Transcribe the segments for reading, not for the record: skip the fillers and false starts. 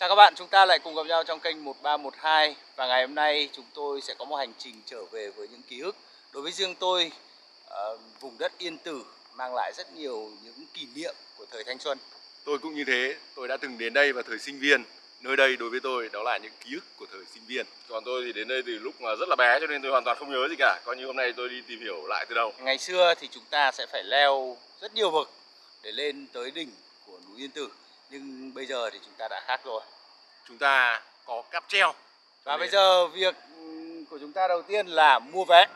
Chào các bạn, chúng ta lại cùng gặp nhau trong kênh 1312 và ngày hôm nay chúng tôi sẽ có một hành trình trở về với những ký ức. Đối với riêng tôi, vùng đất Yên Tử mang lại rất nhiều những kỷ niệm của thời thanh xuân. Tôi cũng như thế, tôi đã từng đến đây vào thời sinh viên. Nơi đây đối với tôi đó là những ký ức của thời sinh viên. Còn tôi thì đến đây từ lúc mà rất là bé cho nên tôi hoàn toàn không nhớ gì cả. Coi như hôm nay tôi đi tìm hiểu lại từ đầu. Ngày xưa thì chúng ta sẽ phải leo rất nhiều bậc để lên tới đỉnh của núi Yên Tử. Nhưng bây giờ thì chúng ta đã khác rồi. Chúng ta có cáp treo. Và bây giờ việc của chúng ta đầu tiên là mua vé.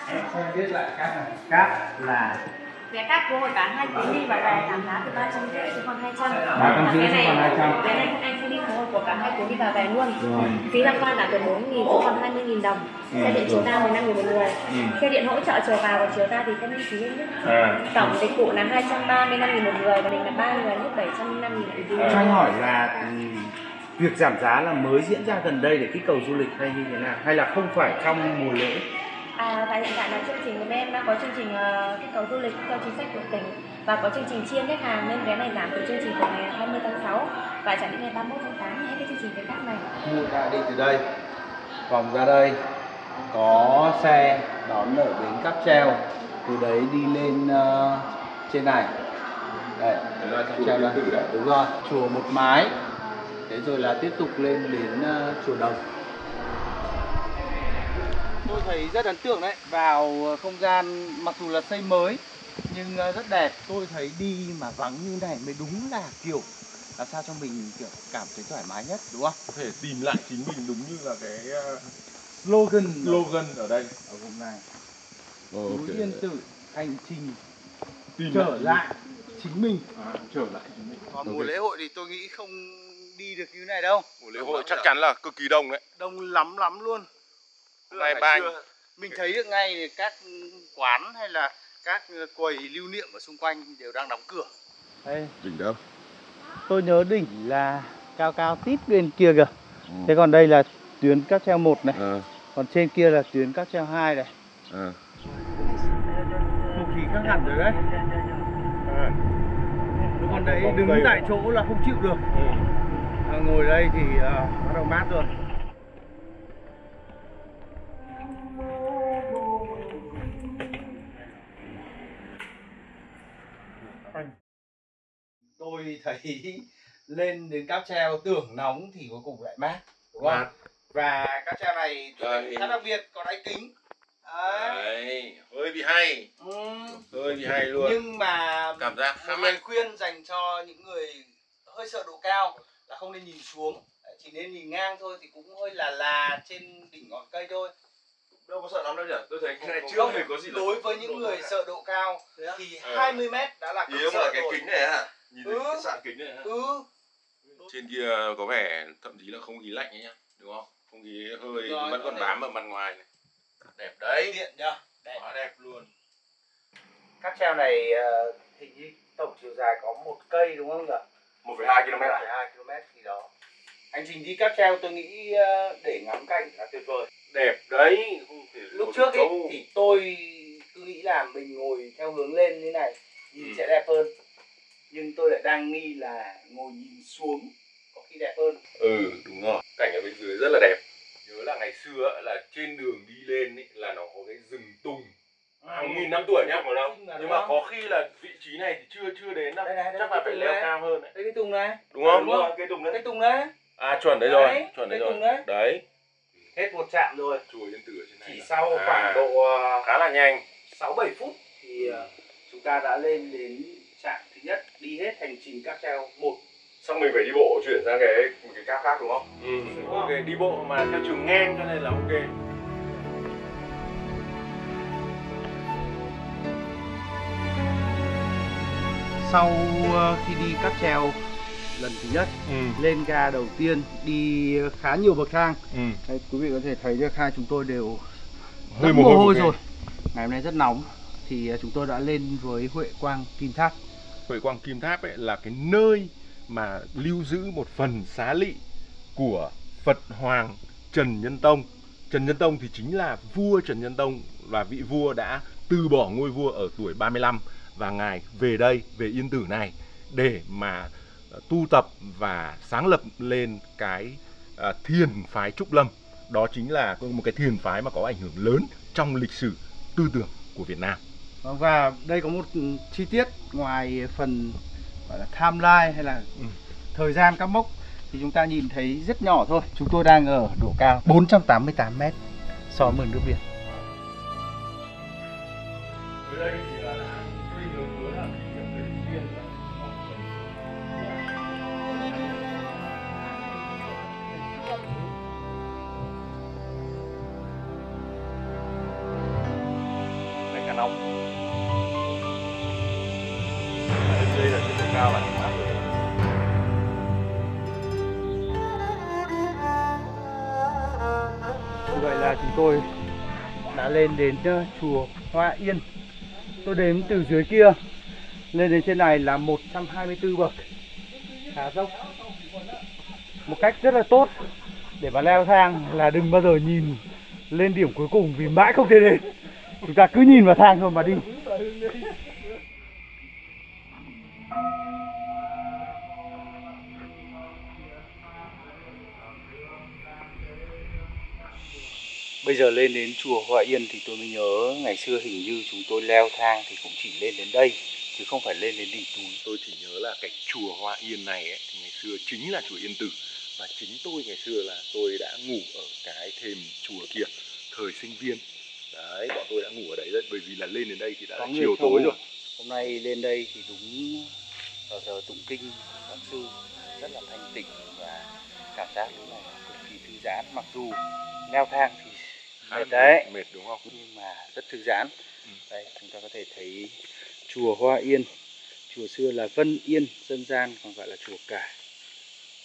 Em không biết là cáp là vé cáp của hội bán 2 chuyến đi và về giảm giá từ 350 xuống còn 200. 350 xuống còn 200. Cái này anh sẽ đi của cả 2 chuyến đi và về luôn. Rồi. Phí tham quan là từ 4.000 xuống còn 20.000 đồng. Xe điện chiều ra 15.000 một người. Xe điện hỗ trợ chiều vào và chiều ra thì khôngมีphí hết. Tổng dịch vụ là 235.000 một người và mình là 3 người hết 705.000 một Cho anh hỏi là việc giảm giá là mới diễn ra gần đây để kích cầu du lịch hay như thế nào? Hay là không phải trong mùa lễ? Và hiện tại là chương trình của em đã có chương trình kích cầu du lịch theo chính sách của tỉnh và có chương trình chia khách hàng nên vé này giảm từ chương trình của ngày 20 tháng 6 và trả đến ngày 31 tháng 8 hết cái chương trình vé cáp này. Mua ra đi từ đây, vòng ra đây, có xe đón ở bến cáp treo, từ đấy đi lên trên này. Đây, cáp treo đây. Đúng rồi, chùa Một Mái. Thế rồi là tiếp tục lên đến chùa Đồng. Tôi thấy rất ấn tượng đấy, vào không gian mặc dù là xây mới nhưng rất đẹp. Tôi thấy đi mà vắng như này mới đúng là kiểu làm sao cho mình kiểu cảm thấy thoải mái nhất, đúng không? Có thể tìm lại chính mình đúng như là cái slogan ở đây. ở vùng này. Núi Yên Tử, hành trình trở lại chính mình. Trở lại chính mình. Còn mùa lễ hội thì tôi nghĩ không đi được như thế này đâu. Mùa lễ hội chắc chắn là cực kỳ đông đấy. Đông lắm luôn. Ngày ba Mình thấy được ngay thì các quán hay là các quầy lưu niệm ở xung quanh đều đang đóng cửa. Đây, đỉnh đâu? tôi nhớ đỉnh là cao tít bên kia kìa. Thế còn đây là tuyến cáp treo 1 này. Còn trên kia là tuyến cáp treo 2 này. Không khí khác hẳn rồi đấy. Còn đấy đứng tại chỗ là không chịu được. Ngồi đây thì bắt đầu mát rồi. Tôi thấy lên đến cáp treo tưởng nóng thì cuối cùng lại mát, đúng không? Và cáp treo này khá đặc biệt, có đáy kính. Đấy, hơi bị hay. Hơi bị hay luôn. Nhưng mà cảm giác một lời khuyên dành cho những người hơi sợ độ cao là không nên nhìn xuống, chỉ nên nhìn ngang thôi, thì cũng hơi là trên đỉnh ngọn cây thôi. Đâu có sợ lắm đâu nhỉ? Tôi thấy cái này chưa hề có gì. Đối với những người sợ độ cao thì 20 m đã là cực sợ rồi. Cái kính này hả? Nhìn thấy cái sạn kính này hả? Trên kia có vẻ thậm chí là không khí lạnh ấy nhá, đúng không? Không khí hơi vẫn còn bám ở mặt ngoài này. Đẹp đấy. Điện nhá. Quá đẹp luôn. Cáp treo này hình như tổng chiều dài có 1 cây đúng không nhỉ? 1,2 km. 1,2 km gì đó. Hành trình đi cáp treo tôi nghĩ để ngắm cảnh là tuyệt vời. Đẹp đấy. Lúc trước ấy, thì tôi cứ nghĩ là mình ngồi theo hướng lên như này nhìn sẽ đẹp hơn. Nhưng tôi lại đang nghi là ngồi nhìn xuống có khi đẹp hơn. Đúng rồi. Cảnh ở bên dưới rất là đẹp. Nhớ là ngày xưa là trên đường đi lên ấy, là nó có cái rừng tùng hàng nghìn năm tuổi nhá, nhưng mà có khi là vị trí này thì chưa đến đâu. Chắc là phải leo cao hơn đấy. Đây cái tùng này. Đúng không? Đúng rồi, cây tùng đấy. Cái tùng đấy. Chuẩn đấy rồi, chuẩn đấy rồi. Đấy. Hết một trạm rồi. Chùa Yên Tử ở trên này. Chỉ sau khoảng độ khá là nhanh, 6-7 phút thì chúng ta đã lên đến trạm thứ nhất, đi hết hành trình cáp treo 1. Xong mình phải đi bộ chuyển sang một cái cáp khác đúng không? Ok, đi bộ mà theo chiều ngang cho nên là ok. Sau khi đi cáp treo lần thứ nhất, lên ga đầu tiên đi khá nhiều bậc thang. Đây, quý vị có thể thấy được hai chúng tôi đều hơi mồ hôi rồi. Ngày hôm nay rất nóng thì chúng tôi đã lên với Huệ Quang Kim Tháp. Huệ Quang Kim Tháp ấy là cái nơi mà lưu giữ một phần xá lị của Phật Hoàng Trần Nhân Tông. Trần Nhân Tông thì chính là vua Trần Nhân Tông, và vị vua đã từ bỏ ngôi vua ở tuổi 35 và ngài về đây, về Yên Tử này để mà tu tập và sáng lập lên cái thiền phái Trúc Lâm. Đó chính là một cái thiền phái mà có ảnh hưởng lớn trong lịch sử tư tưởng của Việt Nam. Và đây có một chi tiết ngoài phần gọi là timeline hay là thời gian các mốc thì chúng ta nhìn thấy rất nhỏ thôi. Chúng tôi đang ở độ cao 488 m so với mực nước biển. Cá nóng. Đây là cái độ cao là mát rồi. Vậy là chúng tôi đã lên đến chùa Hoa Yên. Tôi đếm từ dưới kia lên đến trên này là 124 bậc, khá dốc. Một cách rất là tốt để mà leo thang là đừng bao giờ nhìn lên điểm cuối cùng vì mãi không thể đến. Chúng ta cứ nhìn vào thang thôi mà đi. Bây giờ lên đến chùa Hoa Yên thì tôi mới nhớ ngày xưa hình như chúng tôi leo thang thì cũng chỉ lên đến đây chứ không phải lên đến đỉnh núi. Tôi chỉ nhớ là cái chùa Hoa Yên này ấy, thì ngày xưa chính là chùa Yên Tử. Và chính tôi ngày xưa là tôi đã ngủ ở cái thềm chùa kia thời sinh viên. Đấy, bọn tôi đã ngủ ở đấy đấy, bởi vì là lên đến đây thì đã là chiều tối rồi. Hôm nay lên đây thì đúng vào giờ tụng kinh pháp sư, rất là thanh tịnh và cảm giác lúc này cực kỳ thư giãn. Mặc dù leo thang thì mệt đấy, mệt đúng không? nhưng mà rất thư giãn. Đây chúng ta có thể thấy chùa Hoa Yên. Chùa xưa là Vân Yên, dân gian còn gọi là chùa Cả.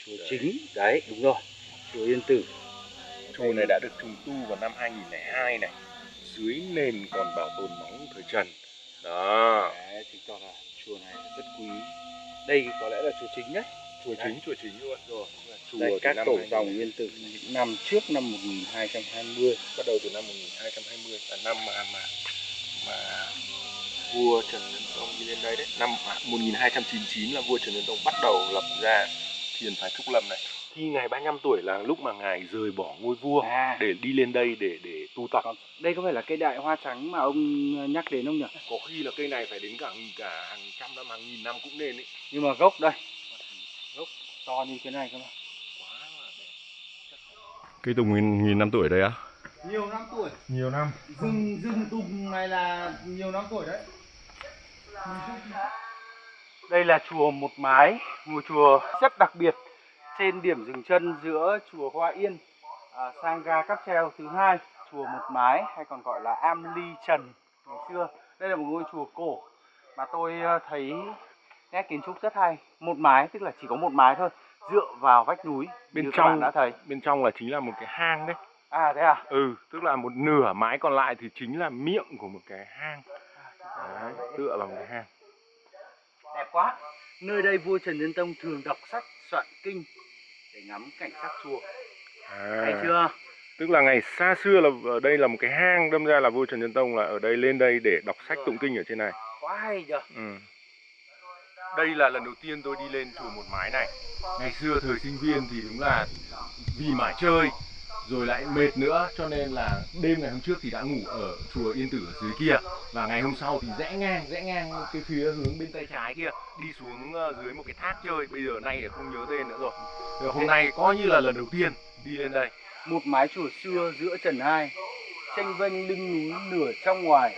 Chùa đấy. Chính, đấy đúng rồi, chùa Yên Tử. Chùa này đã được trùng tu vào năm 2002 này. Dưới nền còn bảo tồn móng thời Trần. Đó. Đấy, chứng tỏ là chùa này rất quý. Đây có lẽ là chùa chính đấy. Chùa chính luôn. Rồi. Chùa đây, các tổ dòng Yên Tử nằm trước năm 1220. Bắt đầu từ năm 1220 là năm mà vua Trần Nhân Tông đi lên đây đấy. Năm 1299 là vua Trần Nhân Tông bắt đầu lập ra thiền phái Trúc Lâm này. Khi ngài 35 tuổi là lúc mà ngài rời bỏ ngôi vua để đi lên đây để tu tập. Đây có phải là cây đại hoa trắng mà ông nhắc đến không nhỉ? Có khi là cây này phải đến cả hàng trăm năm, hàng nghìn năm cũng nên ấy. Nhưng mà gốc đây, gốc to như thế này cơ mà. Quá là đẹp. Cây tùng nghìn năm tuổi đây á? Nhiều năm tuổi. Nhiều năm. Rừng tùng này là nhiều năm tuổi đấy. Đây là chùa Một Mái, ngôi chùa rất đặc biệt trên điểm dừng chân giữa chùa Hoa Yên sang ga cáp treo thứ hai, chùa Một Mái hay còn gọi là Am Ly Trần ngày xưa. Đây là một ngôi chùa cổ mà tôi thấy nét kiến trúc rất hay. Một mái tức là chỉ có một mái thôi, dựa vào vách núi. Bên trong bạn đã thấy. Bên trong là chính là một cái hang đấy. À thế à? Tức là một nửa mái còn lại thì chính là miệng của một cái hang. Đấy, tựa vào một cái hang. Đẹp quá. Nơi đây vua Trần Nhân Tông thường đọc sách soạn kinh để ngắm cảnh sắc chùa. Hay chưa? Tức là ngày xa xưa là ở đây là một cái hang, đâm ra là vua Trần Nhân Tông là ở đây lên đây để đọc sách tụng kinh ở trên này. Quá hay chưa? Đây là lần đầu tiên tôi đi lên chùa Một Mái này. Ngày xưa thời sinh viên thì đúng là vì mải chơi rồi lại mệt nữa, cho nên là đêm ngày hôm trước thì đã ngủ ở chùa Yên Tử ở dưới kia, và ngày hôm sau thì rẽ ngang cái phía hướng bên tay trái kia đi xuống dưới một cái thác chơi. Bây giờ nay thì không nhớ tên nữa rồi. Hôm nay coi như là lần đầu tiên đi lên đây. Một mái chùa xưa giữa Trần Hai, chênh vênh lưng núi nửa trong ngoài,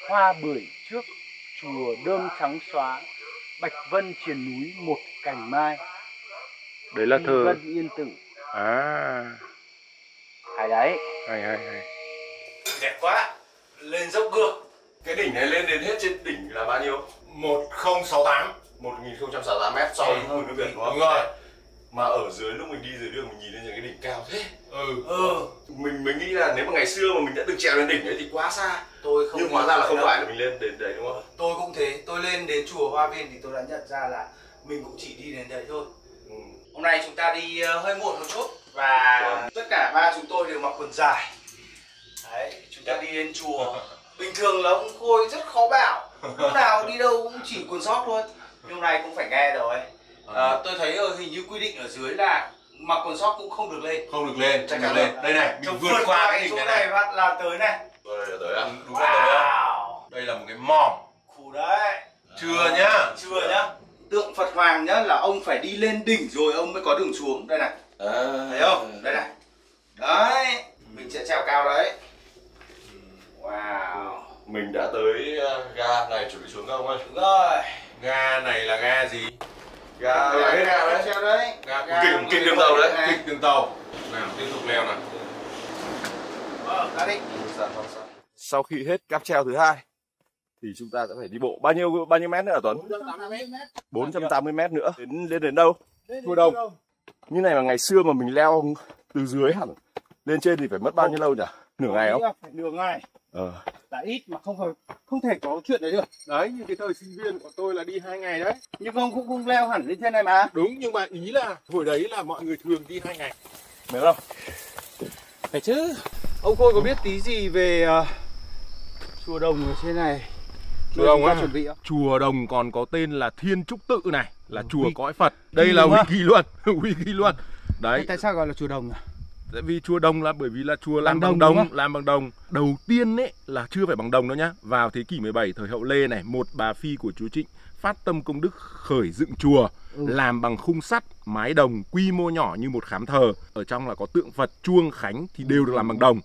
hoa bưởi trước chùa đơm trắng xóa, bạch vân triền núi một cành mai. Đấy là thơ Vân Yên Tử. Hay đấy. Hay. Đẹp quá. Lên dốc ngược. Cái đỉnh này lên đến hết trên đỉnh là bao nhiêu? 1068 mét so với mực nước biển, đúng không? Đúng rồi. Mà ở dưới lúc mình đi dưới đường mình nhìn lên những cái đỉnh cao thế. Mình nghĩ là nếu mà ngày xưa mà mình đã từng trèo lên đỉnh ấy thì quá xa. Nhưng hóa ra là không phải là mình lên đến đấy, đúng không? Tôi cũng thế. Tôi lên đến chùa Hoa Viên thì tôi đã nhận ra là mình cũng chỉ đi đến đấy thôi. Hôm nay chúng ta đi hơi muộn một chút và tất cả ba chúng tôi đều mặc quần dài. Đấy, chúng ta đi đến chùa. Bình thường là ông Khôi rất khó bảo, lúc nào đi đâu cũng chỉ quần sót thôi. Nhưng hôm nay cũng phải nghe rồi. Tôi thấy hình như quy định ở dưới là mặc quần sóc cũng không được lên. Không được lên, chắc chắn lên. Đây này, mình vượt qua cái hình này là tới này. Đây là tới à? Đúng là tới à? Đây là một cái mỏm. Khu đấy. Chưa nhá. Chưa nhá. Tượng Phật Hoàng nhá là ông phải đi lên đỉnh rồi ông mới có đường xuống. Đây này. Thấy không? Đây này. Đấy. Mình sẽ trèo cao đấy. Wow. Mình đã tới ga này, chuẩn bị xuống không ơi? Đúng rồi. Ga này là ga gì? Ga Đấy, ga đấy. treo đấy. Ga kịch đường tàu đấy, kịch đường tàu. Nào, tiếp tục leo nào. Ra đi. Sau khi hết cáp treo thứ 2 thì chúng ta sẽ phải đi bộ bao nhiêu mét nữa hả Tuấn? 480 mét nữa. Đến đâu? Chùa Đồng. Như này mà ngày xưa mà mình leo từ dưới hẳn lên trên thì phải mất bao nhiêu lâu nhỉ? Nửa ngày không? Phải nửa ngày. Là ít mà không thể có chuyện đấy được. Đấy, như cái thời sinh viên của tôi là đi 2 ngày đấy. Nhưng ông cũng không leo hẳn lên trên này mà. Đúng, nhưng mà ý là hồi đấy là mọi người thường đi 2 ngày. Được không? Phải chứ. Ông Khôi có biết tí gì về chùa Đồng ở trên này? Chùa Đồng á? Chuẩn bị không? Chùa Đồng còn có tên là Thiên Trúc Tự này, là chùa cõi Phật. Đây là wiki luôn, wiki luôn. Đấy. Tại sao gọi là chùa Đồng nhỉ? Tại vì chùa Đồng là bởi vì là chùa làm bằng đồng, làm bằng đồng. Đầu tiên ấy là chưa phải bằng đồng đâu nhá. Vào thế kỷ 17 thời Hậu Lê này, một bà phi của chúa Trịnh phát tâm công đức khởi dựng chùa, làm bằng khung sắt, mái đồng, quy mô nhỏ như một khám thờ. Ở trong là có tượng Phật, chuông, khánh thì đều được làm bằng đồng.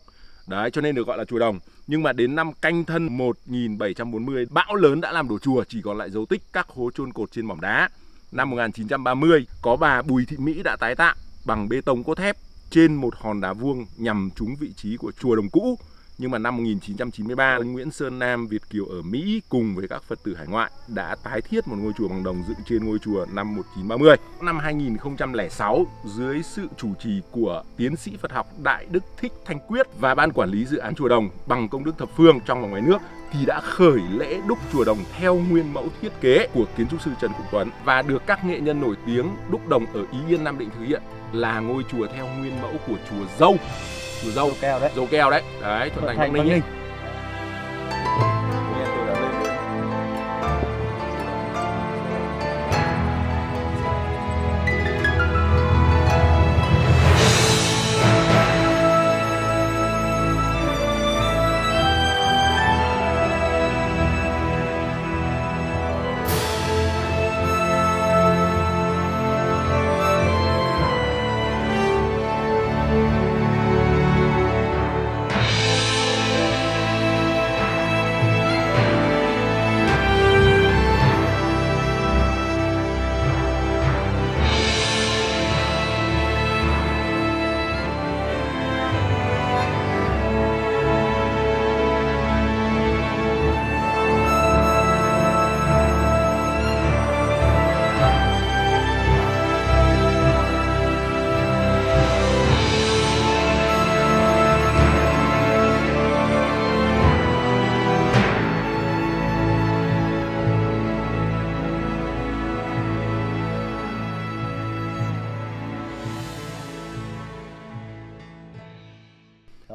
Đấy, cho nên được gọi là chùa Đồng. Nhưng mà đến năm Canh Thân 1740, bão lớn đã làm đổ chùa, chỉ còn lại dấu tích các hố chôn cột trên mỏm đá. Năm 1930, có bà Bùi Thị Mỹ đã tái tạo bằng bê tông cốt thép trên một hòn đá vuông nhằm trúng vị trí của chùa Đồng cũ. Nhưng mà năm 1993, ông Nguyễn Sơn Nam Việt kiều ở Mỹ cùng với các Phật tử hải ngoại đã tái thiết một ngôi chùa bằng đồng dựng trên ngôi chùa năm 1930. Năm 2006, dưới sự chủ trì của tiến sĩ Phật học Đại Đức Thích Thanh Quyết và ban quản lý dự án chùa Đồng bằng công đức thập phương trong và ngoài nước thì đã khởi lễ đúc chùa Đồng theo nguyên mẫu thiết kế của kiến trúc sư Trần Quốc Tuấn và được các nghệ nhân nổi tiếng đúc đồng ở Ý Yên, Nam Định thực hiện, là ngôi chùa theo nguyên mẫu của chùa Dâu. Chùa Dâu keo đấy. Dâu keo đấy. Đấy, Thuận Thành Bắc Ninh ấy.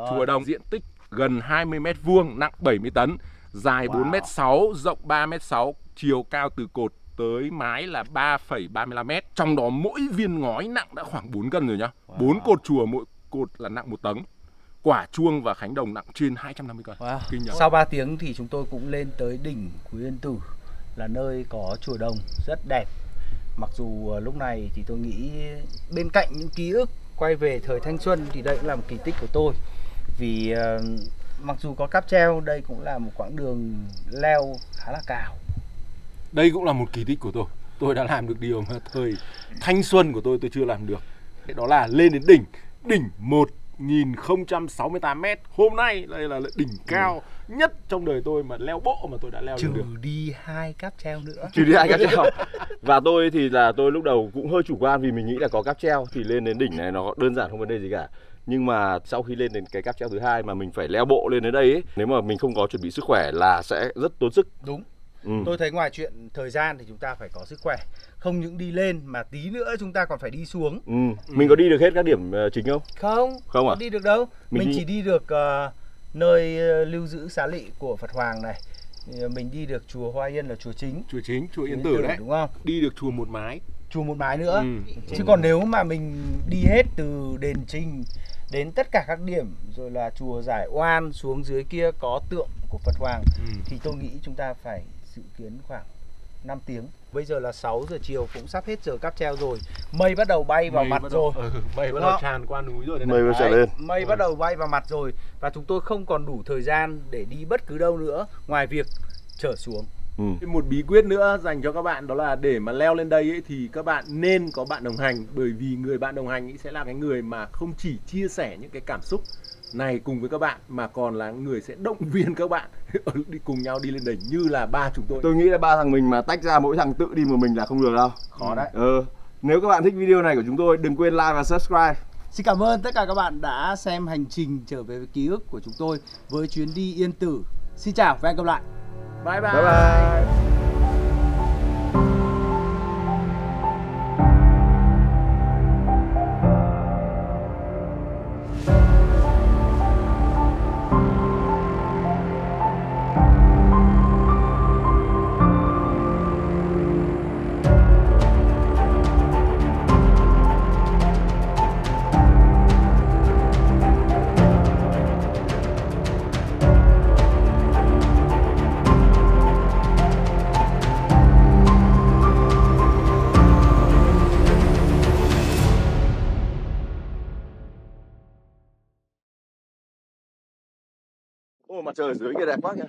Chùa Đồng diện tích gần 20 m², nặng 70 tấn, dài 4m6, rộng 3m6, chiều cao từ cột tới mái là 3,35 m. Trong đó mỗi viên ngói nặng đã khoảng 4 cân rồi nhá. 4 cột chùa mỗi cột là nặng 1 tấn. Quả chuông và khánh đồng nặng trên 250 cân. Kinh nhỉ? Sau 3 tiếng thì chúng tôi cũng lên tới đỉnh Quý Yên Tử, là nơi có chùa Đồng rất đẹp. Mặc dù lúc này thì tôi nghĩ bên cạnh những ký ức quay về thời thanh xuân thì đây cũng là một kỳ tích của tôi. Vì mặc dù có cáp treo, đây cũng là một quãng đường leo khá là cao. Đây cũng là một kỳ tích của tôi. Tôi đã làm được điều mà thời thanh xuân của tôi chưa làm được. Đó là lên đến đỉnh 1068 m. Hôm nay đây là đỉnh cao nhất trong đời tôi mà leo bộ mà tôi đã leo được. Trừ đi 2 cáp treo nữa. Trừ đi 2 cáp treo. Và tôi thì là tôi lúc đầu cũng hơi chủ quan vì mình nghĩ là có cáp treo thì lên đến đỉnh này nó đơn giản không vấn đề gì cả. Nhưng mà sau khi lên đến cái cáp treo thứ 2 mà mình phải leo bộ lên đến đây ấy, nếu mà mình không có chuẩn bị sức khỏe là sẽ rất tốn sức. Đúng. Tôi thấy ngoài chuyện thời gian thì chúng ta phải có sức khỏe. Không những đi lên mà tí nữa chúng ta còn phải đi xuống. Mình có đi được hết các điểm chính không? Không đi được đâu. Mình chỉ đi được nơi lưu giữ xá lị của Phật Hoàng này. Mình đi được chùa Hoa Yên là chùa chính. Chùa Yên Tử đấy. Đúng không? Đi được chùa Một Mái. chùa Một Mái nữa. Chứ còn nếu mà mình đi hết từ đền Trình đến tất cả các điểm rồi là chùa Giải Oan xuống dưới kia có tượng của Phật Hoàng thì tôi nghĩ chúng ta phải dự kiến khoảng 5 tiếng. Bây giờ là 6 giờ chiều, cũng sắp hết giờ cáp treo rồi. Mây bắt đầu bay vào mặt rồi. Mây bắt đầu tràn qua núi rồi. Mây bắt đầu lên. Mây bắt đầu bay vào mặt rồi. Và chúng tôi không còn đủ thời gian để đi bất cứ đâu nữa ngoài việc trở xuống. Một bí quyết nữa dành cho các bạn đó là để mà leo lên đây ấy, thì các bạn nên có bạn đồng hành. Bởi vì người bạn đồng hành ấy sẽ là cái người mà không chỉ chia sẻ những cái cảm xúc này cùng với các bạn, mà còn là người sẽ động viên các bạn đi cùng nhau đi lên đỉnh như là ba chúng tôi. Tôi nghĩ là ba thằng mình mà tách ra mỗi thằng tự đi một mình là không được đâu. Khó đấy. Nếu các bạn thích video này của chúng tôi, đừng quên like và subscribe. Xin cảm ơn tất cả các bạn đã xem hành trình trở về với ký ức của chúng tôi với chuyến đi Yên Tử. Xin chào và hẹn gặp lại. Bye bye. Bye bye. Ôi, mặt trời ở dưới kia đẹp quá kìa.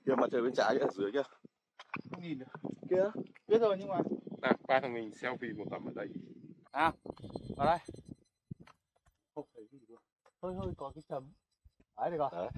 Kìa, mặt trời bên trái ở dưới kia. Không nhìn được. Kia. Biết rồi nhưng mà Nào, ba thằng mình selfie một tấm ở đây. vào đây. Không thấy gì luôn. Hơi có cái chấm. Đấy được rồi. Đấy.